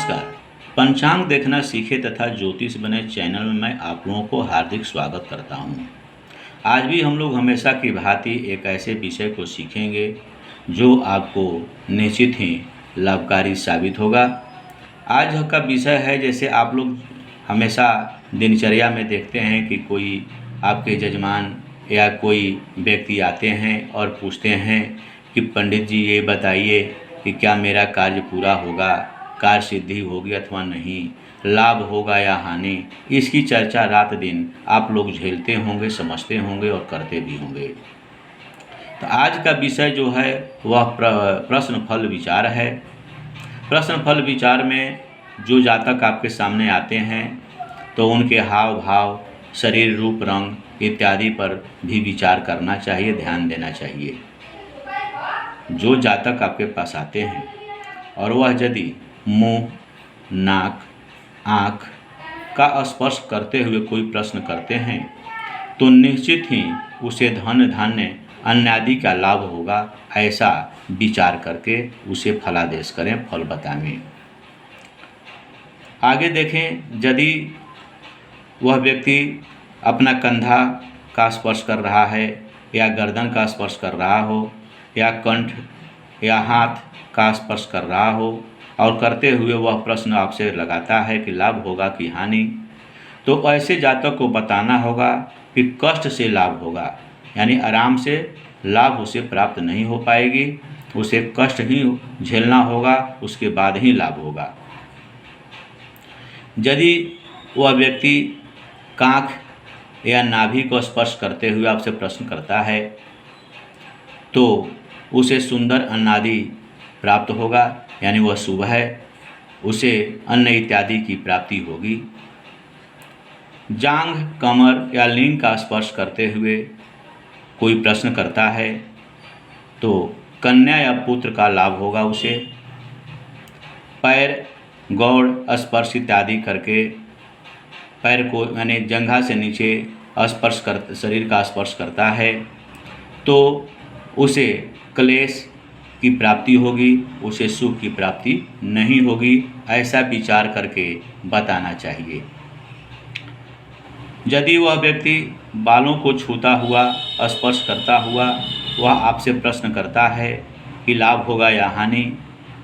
नमस्कार। पंचांग देखना सीखे तथा ज्योतिष बने चैनल में मैं आप लोगों को हार्दिक स्वागत करता हूं। आज भी हम लोग हमेशा की भांति एक ऐसे विषय को सीखेंगे जो आपको निश्चित ही लाभकारी साबित होगा। आज का विषय है, जैसे आप लोग हमेशा दिनचर्या में देखते हैं कि कोई आपके जजमान या कोई व्यक्ति आते हैं और पूछते हैं कि पंडित जी ये बताइए कि क्या मेरा कार्य पूरा होगा, कार्य सिद्धि होगी अथवा नहीं, लाभ होगा या हानि। इसकी चर्चा रात दिन आप लोग झेलते होंगे, समझते होंगे और करते भी होंगे। तो आज का विषय जो है वह प्रश्न फल विचार है। प्रश्न फल विचार में जो जातक आपके सामने आते हैं तो उनके हाव भाव, शरीर रूप रंग इत्यादि पर भी विचार करना चाहिए, ध्यान देना चाहिए। जो जातक आपके पास आते हैं और वह यदि मुंह, नाक, आँख का स्पर्श करते हुए कोई प्रश्न करते हैं तो निश्चित ही उसे धन धान्य अन्यादि का लाभ होगा, ऐसा विचार करके उसे फलादेश करें, फल बतावें। आगे देखें, यदि वह व्यक्ति अपना कंधा का स्पर्श कर रहा है या गर्दन का स्पर्श कर रहा हो या कंठ या हाथ का स्पर्श कर रहा हो और करते हुए वह प्रश्न आपसे लगाता है कि लाभ होगा कि हानि, तो ऐसे जातक को बताना होगा कि कष्ट से लाभ होगा, यानी आराम से लाभ उसे प्राप्त नहीं हो पाएगी, उसे कष्ट ही झेलना होगा, उसके बाद ही लाभ होगा। यदि वह व्यक्ति कांख या नाभि को स्पर्श करते हुए आपसे प्रश्न करता है तो उसे सुंदर अन्नादि प्राप्त होगा, यानी वह शुभ है, उसे अन्न इत्यादि की प्राप्ति होगी। जांघ, कमर या लिंग का स्पर्श करते हुए कोई प्रश्न करता है तो कन्या या पुत्र का लाभ होगा उसे। पैर, गौड़ स्पर्श इत्यादि करके पैर को यानी जंघा से नीचे शरीर का स्पर्श करता है तो उसे क्लेश की प्राप्ति होगी, उसे सुख की प्राप्ति नहीं होगी, ऐसा विचार करके बताना चाहिए। यदि वह व्यक्ति बालों को छूता हुआ, स्पर्श करता हुआ वह आपसे प्रश्न करता है कि लाभ होगा या हानि,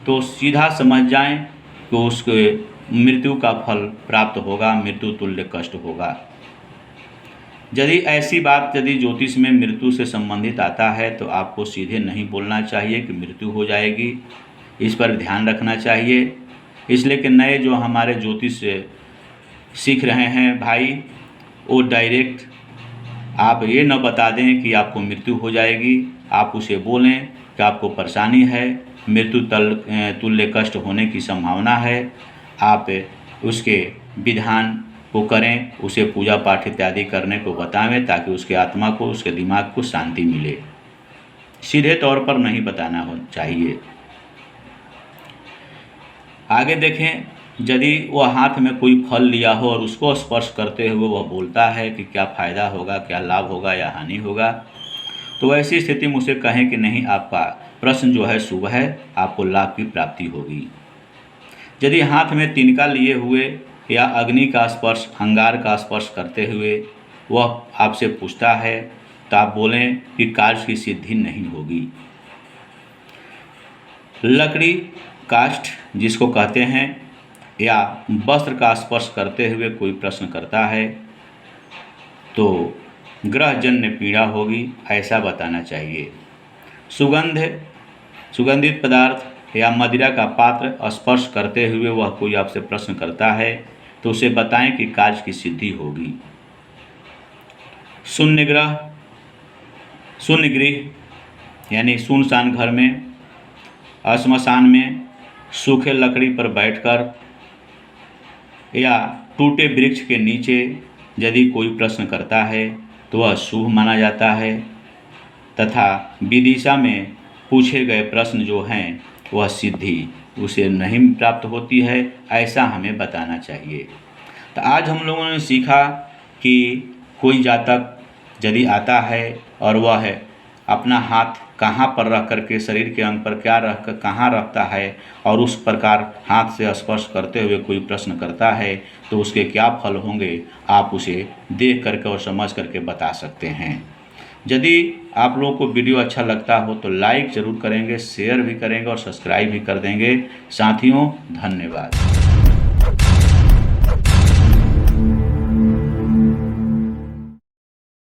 तो सीधा समझ जाएं कि उसके मृत्यु का फल प्राप्त होगा, मृत्यु तुल्य कष्ट होगा। यदि ज्योतिष में मृत्यु से संबंधित आता है तो आपको सीधे नहीं बोलना चाहिए कि मृत्यु हो जाएगी, इस पर ध्यान रखना चाहिए। इसलिए कि नए जो हमारे ज्योतिष सीख रहे हैं भाई, वो डायरेक्ट आप ये न बता दें कि आपको मृत्यु हो जाएगी, आप उसे बोलें कि आपको परेशानी है, मृत्यु तुल्य कष्ट होने की संभावना है, आप उसके विधान को करें, उसे पूजा पाठ इत्यादि करने को बतावें ताकि उसके आत्मा को, उसके दिमाग को शांति मिले। सीधे तौर पर नहीं बताना चाहिए। आगे देखें, यदि वह हाथ में कोई फल लिया हो और उसको स्पर्श करते हुए वह बोलता है कि क्या फ़ायदा होगा, क्या लाभ होगा या हानि होगा, तो ऐसी स्थिति में उसे कहें कि नहीं, आपका प्रश्न जो है शुभ है, आपको लाभ की प्राप्ति होगी। यदि हाथ में तिनका लिए हुए या अग्नि का स्पर्श, अंगार का स्पर्श करते हुए वह आपसे पूछता है तो आप बोलें कि कार्य की सिद्धि नहीं होगी। लकड़ी, काष्ठ जिसको कहते हैं, या वस्त्र का स्पर्श करते हुए कोई प्रश्न करता है तो ग्रहजन्य पीड़ा होगी, ऐसा बताना चाहिए। सुगंधित पदार्थ या मदिरा का पात्र स्पर्श करते हुए वह कोई आपसे प्रश्न करता है तो उसे बताएं कि कार्य की सिद्धि होगी। शून्य गृह यानी सुनसान घर में, श्मशान में, सूखे लकड़ी पर बैठकर या टूटे वृक्ष के नीचे यदि कोई प्रश्न करता है तो वह शुभ माना जाता है तथा विदिशा में पूछे गए प्रश्न जो हैं वह सिद्धि उसे नहीं प्राप्त होती है, ऐसा हमें बताना चाहिए। तो आज हम लोगों ने सीखा कि कोई जातक यदि आता है और वह अपना हाथ कहाँ पर रख करके, शरीर के अंग पर क्या रख कर कहाँ रखता है और उस प्रकार हाथ से स्पर्श करते हुए कोई प्रश्न करता है तो उसके क्या फल होंगे, आप उसे देख करके और समझ करके बता सकते हैं। यदि आप लोगों को वीडियो अच्छा लगता हो तो लाइक ज़रूर करेंगे, शेयर भी करेंगे और सब्सक्राइब भी कर देंगे। साथियों, धन्यवाद।